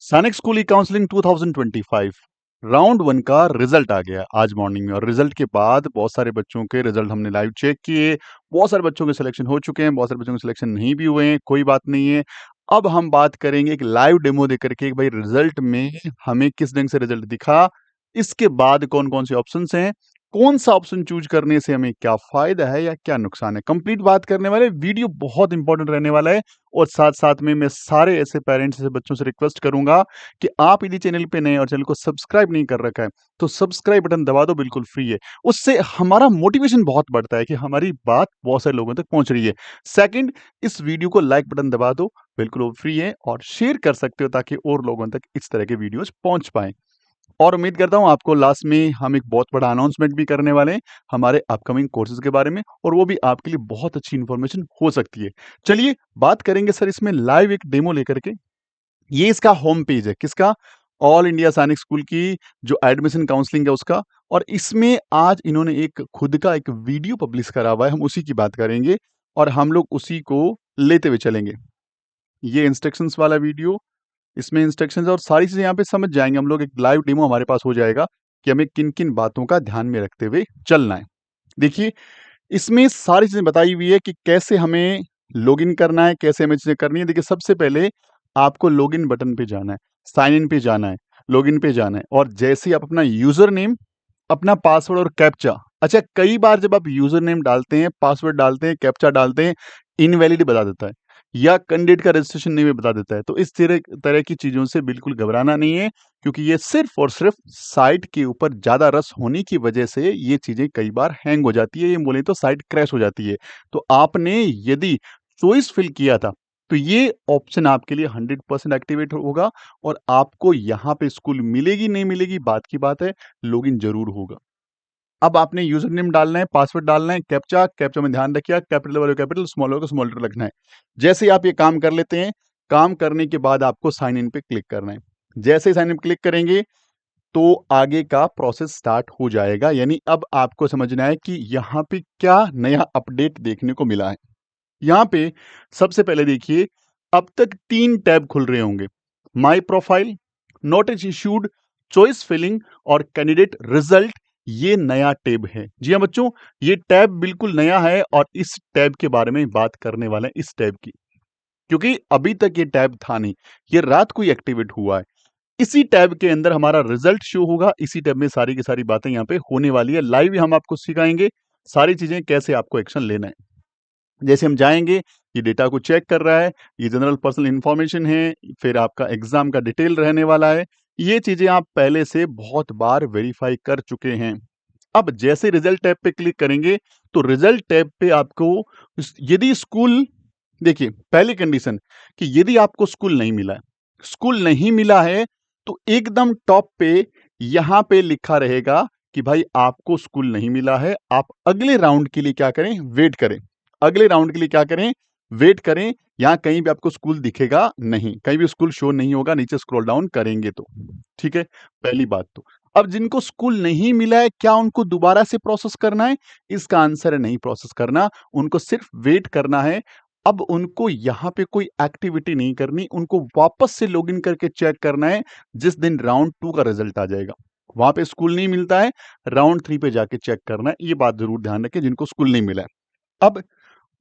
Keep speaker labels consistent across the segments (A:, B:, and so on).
A: सैनिक स्कूल ई counselling 2025 round 1 का result आ गया आज मॉर्निंग में। और रिजल्ट के बाद बहुत सारे बच्चों के रिजल्ट हमने लाइव चेक किए। बहुत सारे बच्चों के सिलेक्शन हो चुके हैं, बहुत सारे बच्चों के सिलेक्शन नहीं भी हुए हैं, कोई बात नहीं है। अब हम बात करेंगे एक लाइव डेमो देकर के, भाई रिजल्ट में हमें किस ढंग से रिजल्ट दिखा, इसके बाद कौन कौन से ऑप्शन हैं, कौन सा ऑप्शन चूज करने से हमें क्या फायदा है या क्या नुकसान है, कंप्लीट बात करने वाले। वीडियो बहुत इंपॉर्टेंट रहने वाला है। और साथ साथ में मैं सारे ऐसे पेरेंट्स, ऐसे बच्चों से रिक्वेस्ट करूंगा कि आप यदि चैनल पे नए और चैनल को सब्सक्राइब नहीं कर रखा है तो सब्सक्राइब बटन दबा दो, बिल्कुल फ्री है। उससे हमारा मोटिवेशन बहुत बढ़ता है कि हमारी बात बहुत सारे लोगों तक पहुंच रही है। सेकंड, इस वीडियो को लाइक बटन दबा दो, बिल्कुल वो फ्री है, और शेयर कर सकते हो ताकि और लोगों तक इस तरह के वीडियोस पहुंच पाए। और उम्मीद करता हूं आपको लास्ट में हम एक बहुत बड़ा अनाउंसमेंट भी करने वाले हैं हमारे अपकमिंग कोर्सेज के बारे में, और वो भी आपके लिए बहुत अच्छी इंफॉर्मेशन हो सकती है। चलिए बात करेंगे सर इसमें लाइव एक डेमो लेकर के। ये इसका होम पेज है, किसका? ऑल इंडिया सैनिक स्कूल की जो एडमिशन काउंसलिंग है उसका। और इसमें आज इन्होंने एक खुद का एक वीडियो पब्लिश करा हुआ है, हम उसी की बात करेंगे और हम लोग उसी को लेते हुए चलेंगे। ये इंस्ट्रक्शंस वाला वीडियो, इसमें इंस्ट्रक्शंस और सारी चीजें यहाँ पे समझ जाएंगे हम लोग। एक लाइव डेमो हमारे पास हो जाएगा कि हमें किन किन बातों का ध्यान में रखते हुए चलना है। देखिए, इसमें सारी चीजें बताई हुई है कि कैसे हमें लॉगिन करना है, कैसे हमें चीजें करनी है। देखिए, सबसे पहले आपको लॉगिन बटन पे जाना है, साइन इन पे जाना है, लॉगिन पे जाना है, और जैसे ही आप अपना यूजर नेम, अपना पासवर्ड और कैप्चा, अच्छा कई बार जब आप यूजर नेम डालते हैं, पासवर्ड डालते हैं, कैप्चा डालते हैं, इनवैलिड बता देता है या कैंडिडेट का रजिस्ट्रेशन नहीं बता देता है। तो इस तरह तरह की चीजों से बिल्कुल घबराना नहीं है, क्योंकि ये सिर्फ और सिर्फ साइट के ऊपर ज्यादा रस होने की वजह से ये चीजें कई बार हैंग हो जाती है, ये बोले तो साइट क्रैश हो जाती है। तो आपने यदि चॉइस फिल किया था तो ये ऑप्शन आपके लिए 100% एक्टिवेट होगा, और आपको यहाँ पे स्कूल मिलेगी नहीं मिलेगी बात की बात है, लॉगिन जरूर होगा। अब आपने यूजर नेम डालना है, पासवर्ड डालना है, कैप्चा, कैप्चा में ध्यान रखिए कैपिटल वाले कैपिटल, स्मॉल वाले स्मॉल लेटर रखना है। जैसे ही आप ये काम कर लेते हैं, काम करने के बाद आपको साइन इन पे क्लिक करना है। जैसे ही साइन इन क्लिक करेंगे तो आगे का प्रोसेस स्टार्ट हो जाएगा। यानी अब आपको समझना है कि यहाँ पे क्या नया अपडेट देखने को मिला है। यहाँ पे सबसे पहले देखिए, अब तक 3 टैब खुल रहे होंगे: my profile, notice issued, choice filling और कैंडिडेट रिजल्ट। ये नया टैब है। जी हाँ बच्चों, ये टैब बिल्कुल नया है और इस टैब के बारे में बात करने वाले हैं, इस टैब की, क्योंकि अभी तक ये टैब था नहीं, ये रात को ही एक्टिवेट हुआ है। इसी टैब के अंदर हमारा रिजल्ट शो होगा, इसी टैब में सारी की सारी बातें यहाँ पे होने वाली है। लाइव ही हम आपको सिखाएंगे सारी चीजें, कैसे आपको एक्शन लेना है। जैसे हम जाएंगे, ये डेटा को चेक कर रहा है, ये जनरल पर्सनल इंफॉर्मेशन है, फिर आपका एग्जाम का डिटेल रहने वाला है। ये चीजें आप पहले से बहुत बार वेरीफाई कर चुके हैं। अब जैसे रिजल्ट टैब पे क्लिक करेंगे तो रिजल्ट टैब पे आपको यदि स्कूल, देखिए पहली कंडीशन कि यदि आपको स्कूल नहीं मिला है, स्कूल नहीं मिला है तो एकदम टॉप पे यहां पे लिखा रहेगा कि भाई आपको स्कूल नहीं मिला है, आप अगले राउंड के लिए क्या करें, वेट करें। अगले राउंड के लिए क्या करें, वेट करें। यहां कहीं भी आपको स्कूल दिखेगा नहीं, कहीं भी स्कूल शो नहीं होगा, नीचे स्क्रॉल डाउन करेंगे तो। ठीक है, पहली बात तो। अब जिनको स्कूल नहीं मिला है, क्या उनको दोबारा से प्रोसेस करना है? इसका आंसर है नहीं प्रोसेस करना, उनको सिर्फ वेट करना है। अब उनको यहाँ पे कोई एक्टिविटी नहीं करनी, उनको वापस से लॉगिन करके चेक करना है जिस दिन राउंड 2 का रिजल्ट आ जाएगा। वहां पे स्कूल नहीं मिलता है, राउंड 3 पे जाके चेक करना है। ये बात जरूर ध्यान रखें जिनको स्कूल नहीं मिला है। अब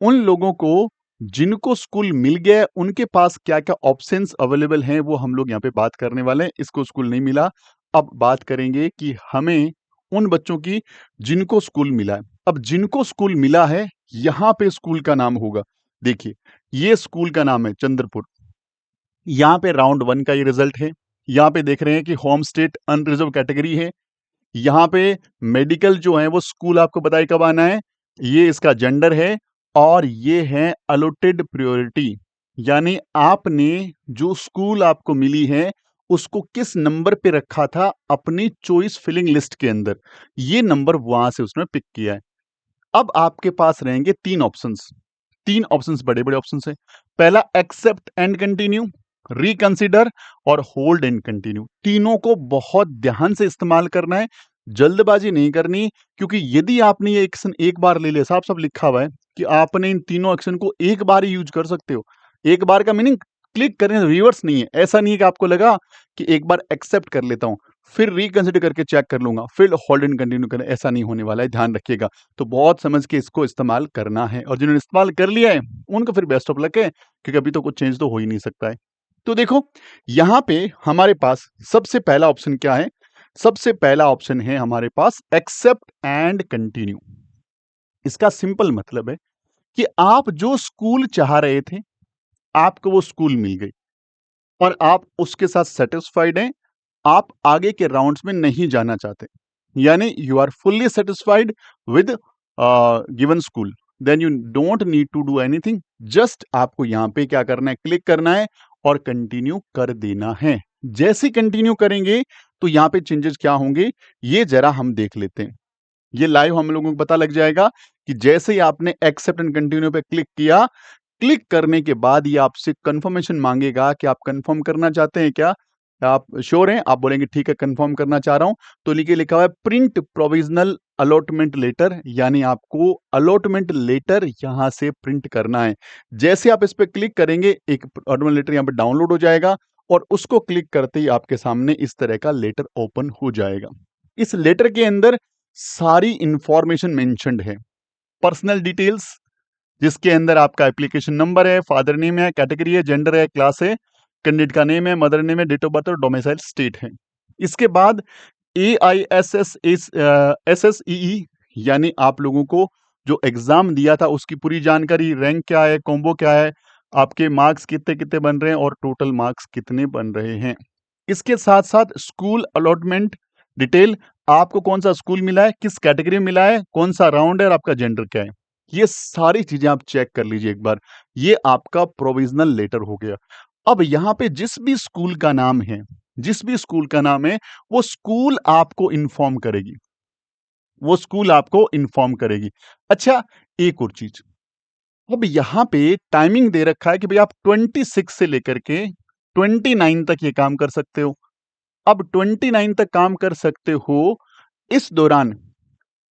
A: उन लोगों को जिनको स्कूल मिल गया है, उनके पास क्या क्या ऑप्शंस अवेलेबल हैं वो हम लोग यहाँ पे बात करने वाले हैं। इसको स्कूल नहीं मिला, अब बात करेंगे कि हमें उन बच्चों की जिनको स्कूल मिला है। अब जिनको स्कूल मिला है, यहाँ पे स्कूल का नाम होगा। देखिए, ये स्कूल का नाम है चंद्रपुर। यहाँ पे राउंड 1 का ये रिजल्ट है। यहाँ पे देख रहे हैं कि होम स्टेट अनरिजर्व कैटेगरी है। यहाँ पे मेडिकल जो है वो स्कूल आपको बताए कब आना है, ये इसका जेंडर है, और ये है अलॉटेड प्रायोरिटी। यानी आपने जो स्कूल आपको मिली है उसको किस नंबर पे रखा था अपनी चॉइस फिलिंग लिस्ट के अंदर, ये नंबर वहां से उसने पिक किया है। अब आपके पास रहेंगे 3 ऑप्शंस। 3 ऑप्शंस बड़े बड़े ऑप्शंस हैं। पहला एक्सेप्ट एंड कंटिन्यू, रिकंसिडर और होल्ड एंड कंटिन्यू। तीनों को बहुत ध्यान से इस्तेमाल करना है, जल्दबाजी नहीं करनी, क्योंकि यदि आपने ये एक्शन एक बार ले लिया, साफ साफ लिखा हुआ है कि आपने इन तीनों एक्शन को एक बार ही यूज कर सकते हो। एक बार का मीनिंग क्लिक करने रिवर्स नहीं है। ऐसा नहीं है कि आपको लगा कि एक बार एक्सेप्ट कर लेता हूँ, फिर रिकंसिडर करके चेक कर लूंगा, फिर होल्ड एंड कंटिन्यू करें, ऐसा नहीं होने वाला है, ध्यान रखिएगा। तो बहुत समझ के इसको इस्तेमाल करना है, और जिन्होंने इस्तेमाल कर लिया है उनको फिर बेस्ट ऑफ लक है, क्योंकि अभी तो कुछ चेंज तो हो ही नहीं सकता है। तो देखो यहाँ पे हमारे पास सबसे पहला ऑप्शन क्या है? सबसे पहला ऑप्शन है हमारे पास एक्सेप्ट एंड कंटिन्यू। इसका सिंपल मतलब है कि आप जो स्कूल चाह रहे थे, आपको वो स्कूल मिल गई और आप उसके साथ सेटिस्फाइड हैं, आप आगे के राउंड्स में नहीं जाना चाहते, यानी you are fully satisfied with given school, then you don't need to do anything. Just आपको यहाँ पे क्या करना है, क्लिक करना है और कंटिन्यू कर देना है। जैसे कंटिन्यू करेंगे तो यहाँ पे चेंजेस क्या होंगे, ये जरा हम देख लेते हैं। ये लाइव हम लोगों को पता लग जाएगा कि जैसे ही आपने एक्सेप्ट एंड कंटिन्यू पे क्लिक किया, क्लिक करने के बाद ये आपसे कंफर्मेशन मांगेगा कि आप कंफर्म करना चाहते हैं क्या, आप श्योर हैं? आप बोलेंगे ठीक है कंफर्म करना चाह रहा हूं, तो नीचे लिखा हुआ है प्रिंट प्रोविजनल अलॉटमेंट लेटर, यानी आपको अलॉटमेंट लेटर यहां से प्रिंट करना है। जैसे आप इस पे क्लिक करेंगे, एक अलॉटमेंट लेटर यहां पे डाउनलोड हो जाएगा और उसको क्लिक करते ही आपके सामने इस तरह का लेटर ओपन हो जाएगा। इस लेटर के अंदर सारी इंफॉर्मेशन मेंशन्ड है, पर्सनल डिटेल्स, जिसके अंदर आपका एप्लीकेशन नंबर है, फादर नेम है, कैटेगरी है, जेंडर है, क्लास है, कैंडिडेट का नेम है, मदर नेम है, डेट ऑफ बर्थ और डोमिसाइल स्टेट है। इसके बाद AISSEE, यानी आप लोगों को जो एग्जाम दिया था उसकी पूरी जानकारी, रैंक क्या है, कॉम्बो क्या है, आपके मार्क्स कितने कितने बन रहे हैं और टोटल मार्क्स कितने बन रहे हैं। इसके साथ साथ स्कूल अलॉटमेंट डिटेल, आपको कौन सा स्कूल मिला है, किस कैटेगरी में मिला है, कौन सा राउंड है और आपका जेंडर क्या है, ये सारी चीजें आप चेक कर लीजिए एक बार। ये आपका प्रोविजनल लेटर हो गया। अब यहाँ पे जिस भी स्कूल का नाम है, जिस भी स्कूल का नाम है, वो स्कूल आपको इन्फॉर्म करेगी, वो स्कूल आपको इन्फॉर्म करेगी। अच्छा, एक और चीज, अब यहाँ पे टाइमिंग दे रखा है कि भाई आप 26 से लेकर के 29 तक ये काम कर सकते हो। अब 29 तक काम कर सकते हो, इस दौरान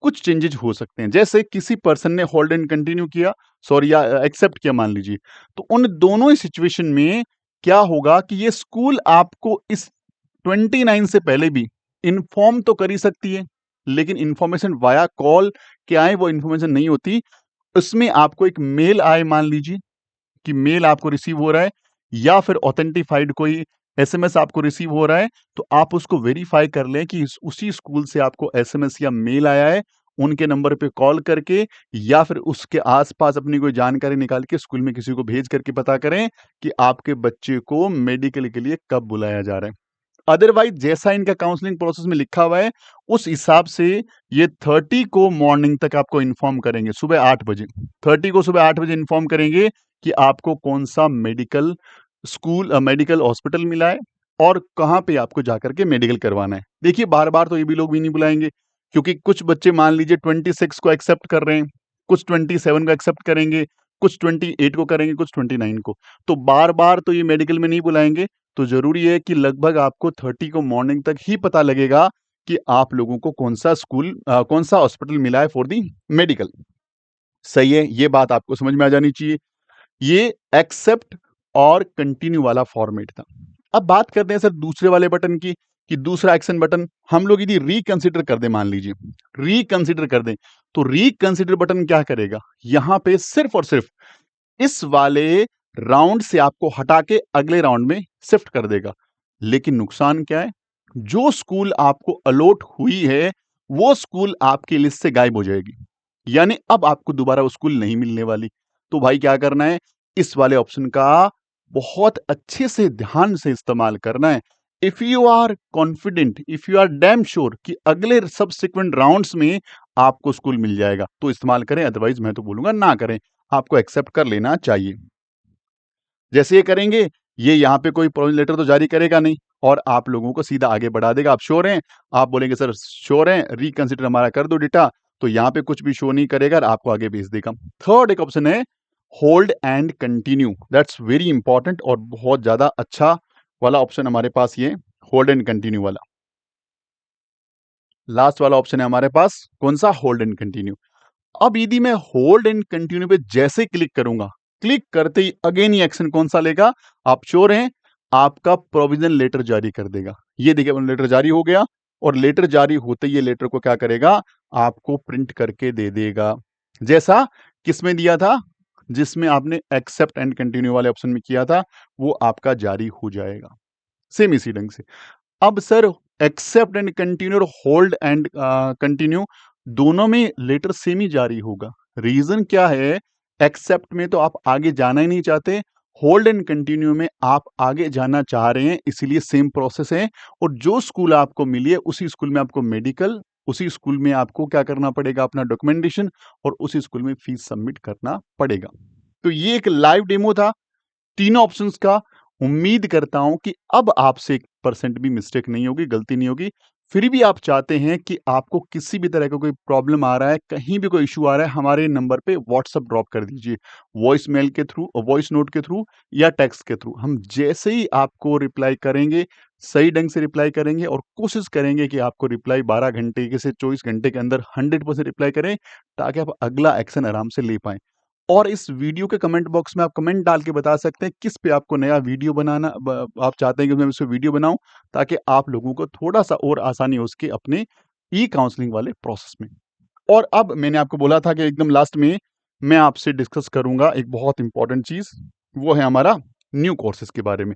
A: कुछ चेंजेज हो सकते हैं। जैसे किसी पर्सन ने होल्ड एंड कंटिन्यू किया, सॉरी या एक्सेप्ट किया मान लीजिए, तो उन दोनों ही सिचुएशन में क्या होगा कि ये स्कूल आपको इस 29 से पहले भी इन्फॉर्म तो कर ही सकती है, लेकिन इंफॉर्मेशन वाया कॉल क्या आए वो इंफॉर्मेशन नहीं होती। उसमें आपको एक मेल आए, मान लीजिए कि मेल आपको रिसीव हो रहा है, या फिर ऑथेंटिफाइड कोई एसएमएस आपको रिसीव हो रहा है, तो आप उसको वेरीफाई कर लें कि उसी स्कूल से आपको एसएमएस या मेल आया है। उनके नंबर पे कॉल करके या फिर उसके आसपास अपनी कोई जानकारी निकाल के स्कूल में किसी को भेज करके पता करें कि आपके बच्चे को मेडिकल के लिए कब बुलाया जा रहा है। अदरवाइज जैसा इनका काउंसलिंग प्रोसेस में लिखा हुआ है, उस हिसाब से ये 30 को मॉर्निंग तक आपको इन्फॉर्म करेंगे, सुबह 8 बजे। 30 को सुबह 8 बजे इन्फॉर्म करेंगे कि आपको कौन सा मेडिकल स्कूल, मेडिकल हॉस्पिटल मिला है और कहाँ पे आपको जाकर के मेडिकल करवाना है। देखिए बार बार तो ये भी लोग भी नहीं बुलाएंगे, क्योंकि कुछ बच्चे मान लीजिए 26 को एक्सेप्ट कर रहे हैं, कुछ 27 को एक्सेप्ट करेंगे, कुछ 28 को करेंगे, कुछ 29 को। तो बार बार तो ये मेडिकल में नहीं बुलाएंगे। तो जरूरी है कि लगभग आपको 30 को मॉर्निंग तक ही पता लगेगा कि आप लोगों को कौन सा स्कूल, कौन सा हॉस्पिटल मिला है फॉर दी मेडिकल। सही है, ये बात आपको समझ में आ जानी चाहिए। ये एक्सेप्ट और कंटिन्यू वाला फॉर्मेट था। अब बात करते हैं सर दूसरे वाले बटन की, कि दूसरा एक्शन बटन हम लोग यदि रिकंसिडर कर दें, मान लीजिए रिकंसिडर कर दें, तो रिकंसिडर बटन क्या करेगा, यहां पे सिर्फ और सिर्फ इस वाले राउंड से आपको हटा के अगले राउंड में शिफ्ट कर देगा। लेकिन नुकसान क्या है, जो स्कूल आपको अलॉट हुई है वो स्कूल आपकी लिस्ट से गायब हो जाएगी, यानी अब आपको दोबारा वो स्कूल नहीं मिलने वाली। तो भाई क्या करना है, इस वाले ऑप्शन का बहुत अच्छे से ध्यान से इस्तेमाल करना है। If you are confident, if you are damn sure कि अगले सब्सिक्वेंट राउंड्स में आपको स्कूल मिल जाएगा तो इस्तेमाल करें, अदरवाइज मैं तो बोलूंगा ना करें, आपको एक्सेप्ट कर लेना चाहिए। जैसे ये करेंगे, ये यहाँ पे कोई प्रोविजन लेटर तो जारी करेगा नहीं और आप लोगों को सीधा आगे बढ़ा देगा। आप श्योर हैं, आप बोलेंगे सर श्योर हैं, रिकंसिडर हमारा कर दो डेटा, तो यहाँ पे कुछ भी शो नहीं करेगा और आपको आगे भेज देगा। थर्ड एक ऑप्शन है hold and continue, that's very important और बहुत ज्यादा अच्छा वाला ऑप्शन हमारे पास, ये होल्ड एंड कंटिन्यू वाला लास्ट वाला ऑप्शन है हमारे पास। कौन सा, होल्ड एंड कंटिन्यू। अब यदि मैं होल्ड एंड कंटिन्यू पे जैसे क्लिक करूंगा, क्लिक करते ही अगेन ये एक्शन कौन सा लेगा, आप श्योर हैं, आपका प्रोविजन लेटर जारी कर देगा। ये देखिए लेटर जारी हो गया और लेटर जारी होते ही ये लेटर को क्या करेगा, आपको प्रिंट करके दे देगा। जैसा किसमें दिया था, जिसमें आपने एक्सेप्ट एंड कंटिन्यू वाले ऑप्शन में किया था, वो आपका जारी हो जाएगा सेम इसी ढंग से। अब सर एक्सेप्ट एंड कंटिन्यू और होल्ड एंड कंटिन्यू दोनों में लेटर सेम ही जारी होगा। रीजन क्या है, एक्सेप्ट में तो आप आगे जाना ही नहीं चाहते, होल्ड एंड कंटिन्यू में आप आगे जाना चाह रहे हैं, इसीलिए सेम प्रोसेस है। और जो स्कूल आपको मिली है उसी स्कूल में आपको मेडिकल, उसी स्कूल में आपको क्या करना पड़ेगा, अपना डॉक्यूमेंटेशन, और उसी स्कूल में फीस सबमिट करना पड़ेगा। तो ये एक लाइव डेमो था तीनों ऑप्शंस का। उम्मीद करता हूं कि अब आपसे 1% भी मिस्टेक नहीं होगी, गलती नहीं होगी। फिर भी आप चाहते हैं कि आपको किसी भी तरह का कोई प्रॉब्लम आ रहा है, कहीं भी कोई इशू आ रहा है, हमारे नंबर पे व्हाट्सएप ड्रॉप कर दीजिए, वॉइस मेल के थ्रू, वॉइस नोट के थ्रू या टेक्स्ट के थ्रू। हम जैसे ही आपको रिप्लाई करेंगे, सही ढंग से रिप्लाई करेंगे और कोशिश करेंगे कि आपको रिप्लाई 12 घंटे के से 24 घंटे के अंदर 100% रिप्लाई करें, ताकि आप अगला एक्शन आराम से ले पाएं। और इस वीडियो के कमेंट बॉक्स में आप कमेंट डाल के बता सकते हैं किस पे आपको नया वीडियो बनाना आप चाहते हैं कि मैं इस पे वीडियो बनाऊं, ताकि आप लोगों को थोड़ा सा और आसानी हो सके अपने ई काउंसलिंग वाले प्रोसेस में। और अब मैंने आपको बोला था कि एकदम लास्ट में मैं आपसे डिस्कस करूंगा एक बहुत इंपॉर्टेंट चीज, वो है हमारा न्यू कोर्सेज के बारे में।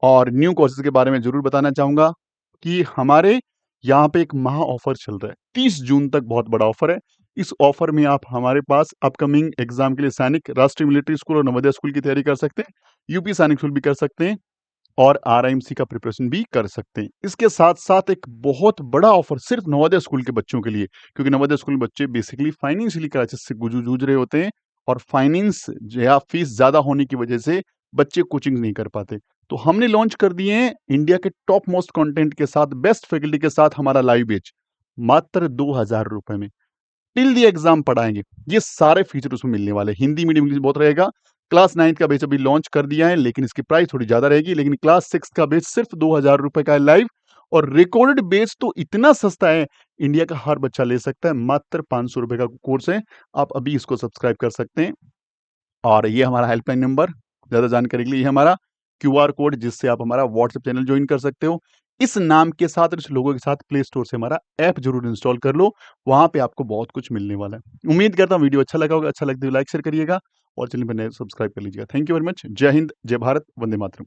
A: और न्यू कोर्सेज के बारे में जरूर बताना चाहूंगा कि हमारे यहाँ पे एक महा ऑफर चल रहा है 30 जून तक, बहुत बड़ा ऑफर है। इस ऑफर में आप हमारे पास अपकमिंग एग्जाम के लिए सैनिक, राष्ट्रीय मिलिट्री स्कूल और नवोदय स्कूल की तैयारी कर सकते हैं, यूपी सैनिक स्कूल भी कर सकते हैं और आरआईएमसी का प्रिपरेशन भी कर सकते हैं। इसके साथ साथ एक बहुत बड़ा ऑफर सिर्फ नवोदय स्कूल के बच्चों के लिए, क्योंकि नवोदय स्कूल बच्चे बेसिकली फाइनेंशियली क्राइसिस से जूझ रहे होते हैं और फाइनेंस या फीस ज्यादा होने की वजह से बच्चे कोचिंग नहीं कर पाते। तो हमने लॉन्च कर दिए हैं इंडिया के टॉप मोस्ट कंटेंट के साथ, बेस्ट फैकल्टी के साथ हमारा लाइव बैच, मात्र 2000 रुपए में टिल दी एग्जाम पढ़ाएंगे। ये सारे फीचर उसमें मिलने वाले। हिंदी मीडियम इंग्लिश बहुत रहेगा। क्लास 9 का बैच अभी लॉन्च कर दिया है, लेकिन इसकी प्राइस थोड़ी ज्यादा रहेगी। लेकिन क्लास 6 का बैच सिर्फ 2000 रुपए का है लाइव, और रिकॉर्डेड बैच तो इतना सस्ता है, इंडिया का हर बच्चा ले सकता है। मात्र 500 रुपए का कोर्स है, आप अभी इसको सब्सक्राइब कर सकते हैं। और ये हमारा हेल्पलाइन नंबर, ज्यादा जानकारी के लिए ये हमारा क्यूआर कोड, जिससे आप हमारा व्हाट्सएप चैनल ज्वाइन कर सकते हो। इस नाम के साथ और इस लोगों के साथ प्ले स्टोर से हमारा ऐप जरूर इंस्टॉल कर लो, वहां पे आपको बहुत कुछ मिलने वाला है। उम्मीद करता हूँ वीडियो अच्छा लगा होगा, अच्छा लगता है लाइक शेयर करिएगा और चैनल पर नए सब्सक्राइब कर लीजिएगा। Thank you very much. जय हिंद, जय भारत, वंदे मातरम।